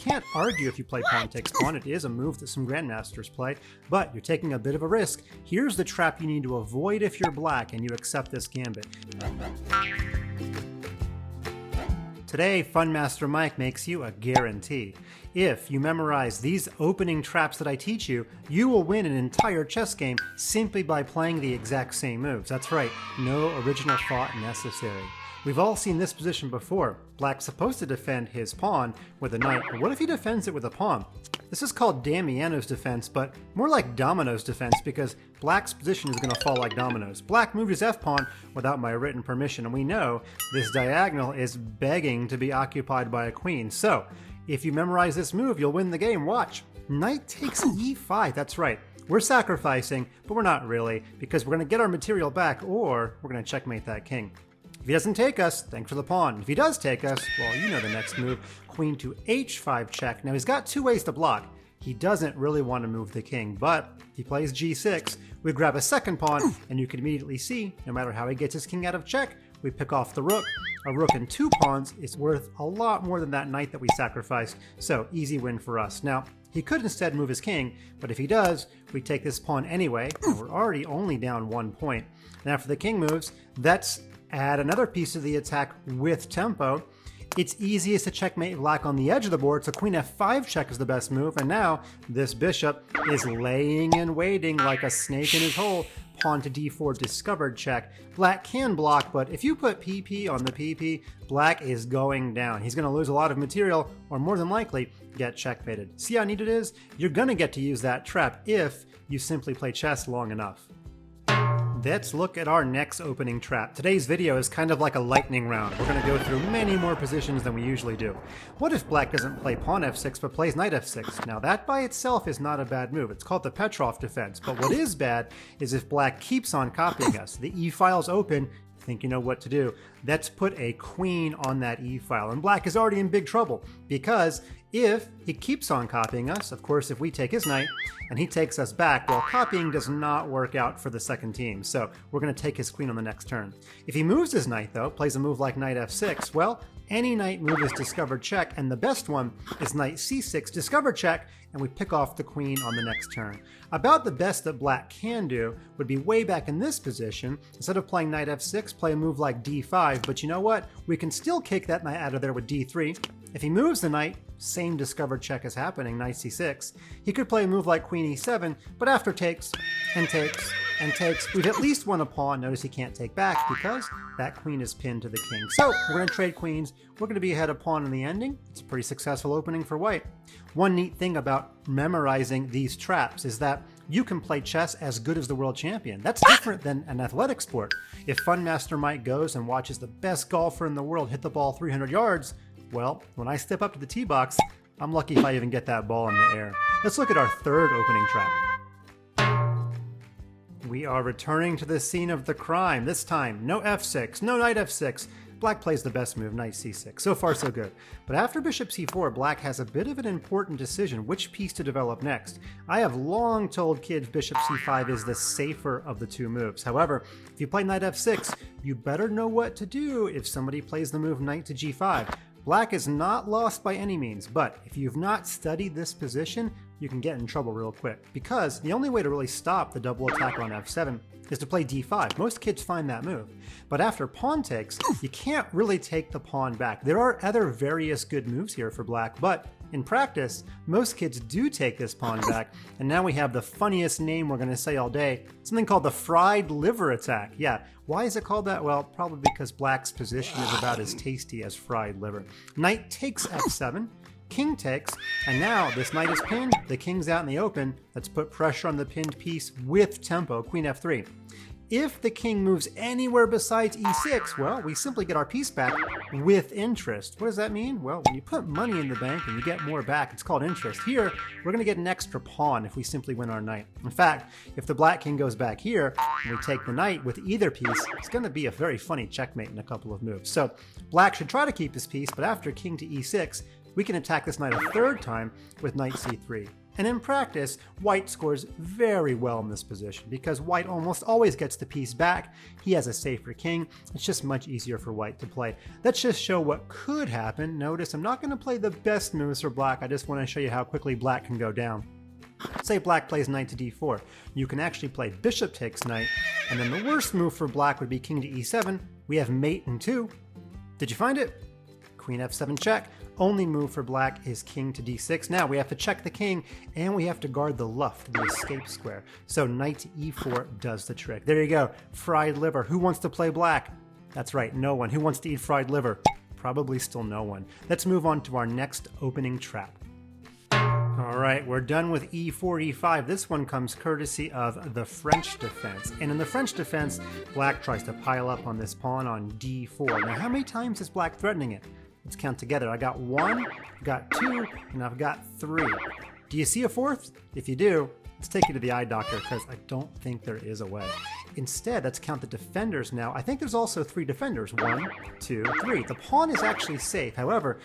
can't argue if you play pawn takes pawn. It is a move that some grandmasters play, but you're taking a bit of a risk. Here's the trap you need to avoid if you're black and you accept this gambit. Today, Fun Master Mike makes you a guarantee. If you memorize these opening traps that I teach you, you will win an entire chess game simply by playing the exact same moves. That's right, no original thought necessary. We've all seen this position before. Black's supposed to defend his pawn with a knight, but what if he defends it with a pawn? This is called Damiano's defense, but more like Domino's defense because Black's position is going to fall like dominoes. Black moved his f-pawn without my written permission, and we know this diagonal is begging to be occupied by a queen. So, if you memorize this move, you'll win the game. Watch. Knight takes e5. That's right. We're sacrificing, but we're not really, because we're going to get our material back, or we're going to checkmate that king. If he doesn't take us, thanks for the pawn. If he does take us, well, you know the next move. Queen to h5 check. Now, he's got two ways to block. He doesn't really want to move the king, but if he plays g6, we grab a second pawn, and you can immediately see, no matter how he gets his king out of check, we pick off the rook. A rook and two pawns is worth a lot more than that knight that we sacrificed, so easy win for us. Now, he could instead move his king, but if he does, we take this pawn anyway, and we're already only down 1 point. And after the king moves, let's add another piece of the attack with tempo. It's easiest to checkmate black on the edge of the board, so queen f5 check is the best move, and now this bishop is laying and waiting like a snake in his hole. Pawn to d4 discovered check. Black can block, but if you put pp on the pp, black is going down. He's going to lose a lot of material, or more than likely, get checkmated. See how neat it is? You're going to get to use that trap if you simply play chess long enough. Let's look at our next opening trap. Today's video is kind of like a lightning round. We're going to go through many more positions than we usually do. What if black doesn't play pawn f6 but plays knight f6? Now that by itself is not a bad move. It's called the Petrov defense. But what is bad is if black keeps on copying us. The e-file's open. Think you know what to do. Let's put a queen on that e-file. And black is already in big trouble because if he keeps on copying us, of course, if we take his knight and he takes us back, well, copying does not work out for the second team. So we're going to take his queen on the next turn. If he moves his knight, though, plays a move like knight f6, well, any knight move is discovered check, and the best one is knight c6, discovered check, and we pick off the queen on the next turn. About the best that black can do would be way back in this position. Instead of playing knight f6, play a move like d5, but you know what? We can still kick that knight out of there with d3. If he moves the knight, same discovered check is happening, knight c6. He could play a move like queen e7, but after takes, and takes, and takes, we've at least won a pawn. Notice he can't take back because that queen is pinned to the king. So we're going to trade queens. We're going to be ahead of pawn in the ending. It's a pretty successful opening for white. One neat thing about memorizing these traps is that you can play chess as good as the world champion. That's different than an athletic sport. If Fun Master Mike goes and watches the best golfer in the world hit the ball 300 yards, well, when I step up to the tee box, I'm lucky if I even get that ball in the air. Let's look at our third opening trap. We are returning to the scene of the crime. This time, no f6, no knight f6. Black plays the best move, knight c6. So far, so good. But after bishop c4, black has a bit of an important decision, which piece to develop next. I have long told kids bishop c5 is the safer of the two moves. However, if you play knight f6, you better know what to do if somebody plays the move knight to g5. Black is not lost by any means, but if you've not studied this position, you can get in trouble real quick. Because the only way to really stop the double attack on f7 is to play d5. Most kids find that move. But after pawn takes, you can't really take the pawn back. There are other various good moves here for black, but in practice, most kids do take this pawn back, and now we have the funniest name we're going to say all day, something called the fried liver attack. Yeah, why is it called that? Well, probably because black's position is about as tasty as fried liver. Knight takes f7, king takes, and now this knight is pinned, the king's out in the open. Let's put pressure on the pinned piece with tempo, queen f3. If the king moves anywhere besides e6, well, we simply get our piece back with interest. What does that mean? Well, when you put money in the bank and you get more back, it's called interest. Here, we're going to get an extra pawn if we simply win our knight. In fact, if the black king goes back here and we take the knight with either piece, it's going to be a very funny checkmate in a couple of moves. So black should try to keep his piece, but after king to e6, we can attack this knight a third time with knight c3. And in practice, white scores very well in this position because white almost always gets the piece back. He has a safer king. It's just much easier for white to play. Let's just show what could happen. Notice I'm not going to play the best moves for black. I just want to show you how quickly black can go down. Say black plays knight to d4. You can actually play bishop takes knight, and then the worst move for black would be king to e7. We have mate in 2. Did you find it? Queen f7 check. Only move for black is king to d6. Now we have to check the king, and we have to guard the luft, the escape square. So knight to e4 does the trick. There you go. Fried liver. Who wants to play black? That's right, no one. Who wants to eat fried liver? Probably still no one. Let's move on to our next opening trap. All right, we're done with e4, e5. This one comes courtesy of the French defense. And in the French defense, black tries to pile up on this pawn on d4. Now, how many times is black threatening it? Let's count together. I got 1, I've got 2, and I've got 3. Do you see a 4th? If you do, let's take you to the eye doctor because I don't think there is a way. Instead, let's count the defenders now. I think there's also 3 defenders. 1, 2, 3. The pawn is actually safe. However,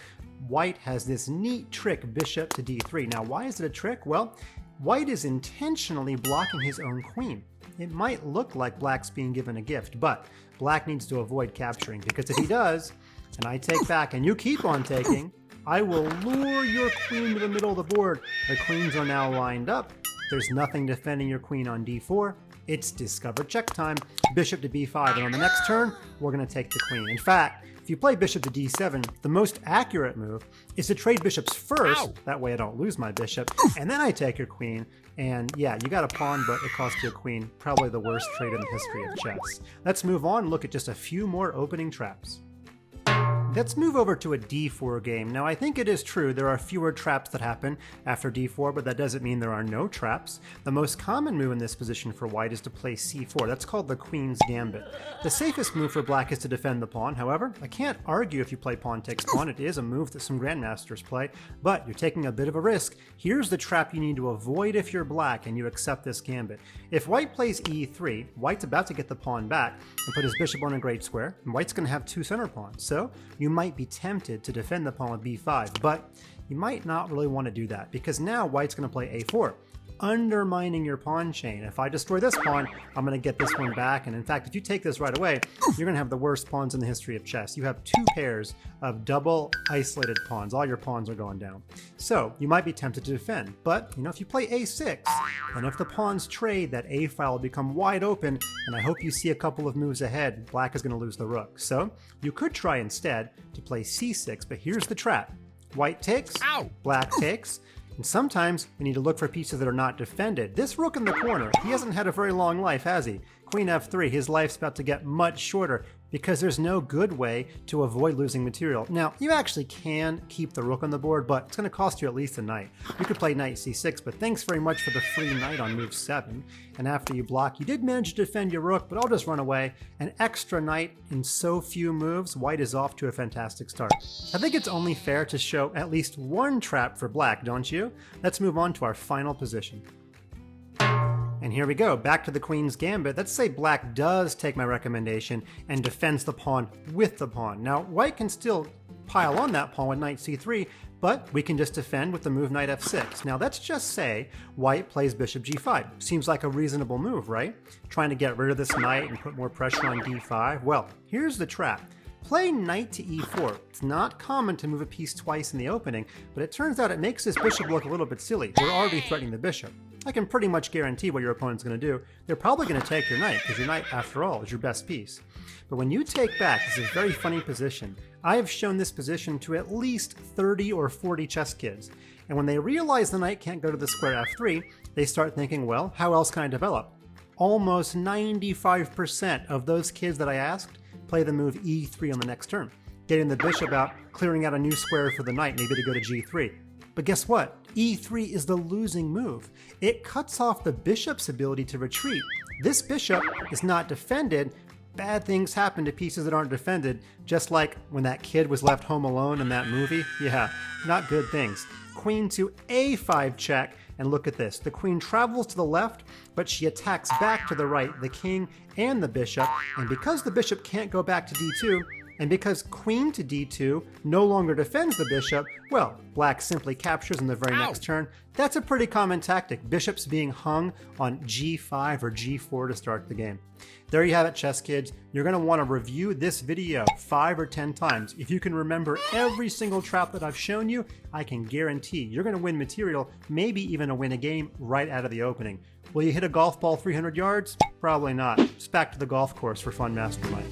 white has this neat trick, bishop to d3. Now, why is it a trick? Well, white is intentionally blocking his own queen. It might look like black's being given a gift, but black needs to avoid capturing because if he does, and I take back and you keep on taking, I will lure your queen to the middle of the board. The queens are now lined up. There's nothing defending your queen on d4. It's discover check time. Bishop to b5, and on the next turn, we're going to take the queen. In fact, if you play bishop to d7, the most accurate move is to trade bishops first. Ow. That way I don't lose my bishop, and then I take your queen. And yeah, you got a pawn, but it cost you a queen. Probably the worst trade in the history of chess. Let's move on and look at just a few more opening traps. Let's move over to a d4 game. Now, I think it is true there are fewer traps that happen after d4, but that doesn't mean there are no traps. The most common move in this position for white is to play c4. That's called the queen's gambit. The safest move for black is to defend the pawn. However, I can't argue if you play pawn takes pawn. It is a move that some grandmasters play, but you're taking a bit of a risk. Here's the trap you need to avoid if you're black and you accept this gambit. If white plays e3, white's about to get the pawn back and put his bishop on a great square, and white's going to have 2 center pawns. So you might be tempted to defend the pawn with b5, but you might not really want to do that because now white's going to play a4, undermining your pawn chain. If I destroy this pawn, I'm going to get this one back, and in fact, if you take this right away, you're going to have the worst pawns in the history of chess. You have 2 pairs of double isolated pawns. All your pawns are going down. So you might be tempted to defend, but if you play a6, and if the pawns trade, that a file will become wide open, and I hope you see a couple of moves ahead. Black is going to lose the rook. So you could try instead to play c6, but here's the trap. White takes, ow, black takes, and sometimes we need to look for pieces that are not defended. This rook in the corner, he hasn't had a very long life, has he? Queen f3, his life's about to get much shorter because there's no good way to avoid losing material. Now, you actually can keep the rook on the board, but it's going to cost you at least a knight. You could play knight c6, but thanks very much for the free knight on move 7. And after you block, you did manage to defend your rook, but I'll just run away. An extra knight in so few moves, white is off to a fantastic start. I think it's only fair to show at least one trap for black, don't you? Let's move on to our final position. And here we go, back to the queen's gambit. Let's say black does take my recommendation and defends the pawn with the pawn. Now, white can still pile on that pawn with knight c3, but we can just defend with the move knight f6. Now, let's just say white plays bishop g5. Seems like a reasonable move, right? Trying to get rid of this knight and put more pressure on d5. Well, here's the trap. Play knight to e4. It's not common to move a piece twice in the opening, but it turns out it makes this bishop look a little bit silly. We're already threatening the bishop. I can pretty much guarantee what your opponent's going to do. They're probably going to take your knight, because your knight, after all, is your best piece. But when you take back, this is a very funny position. I have shown this position to at least 30 or 40 chess kids. And when they realize the knight can't go to the square f3, they start thinking, well, how else can I develop? Almost 95% of those kids that I asked play the move e3 on the next turn, getting the bishop out, clearing out a new square for the knight, maybe to go to g3. But guess what? e3 is the losing move. It cuts off the bishop's ability to retreat. This bishop is not defended. Bad things happen to pieces that aren't defended, just like when that kid was left home alone in that movie. Yeah, not good things. Queen to a5 check, and look at this. The queen travels to the left, but she attacks back to the right, the king and the bishop, and because the bishop can't go back to d2, And because queen to d2 no longer defends the bishop, well, black simply captures in the very next turn. That's a pretty common tactic, bishops being hung on g5 or g4 to start the game. There you have it, chess kids. You're going to want to review this video 5 or 10 times. If you can remember every single trap that I've shown you, I can guarantee you're going to win material, maybe even win a game right out of the opening. Will you hit a golf ball 300 yards? Probably not. It's back to the golf course for Fun Master Mike.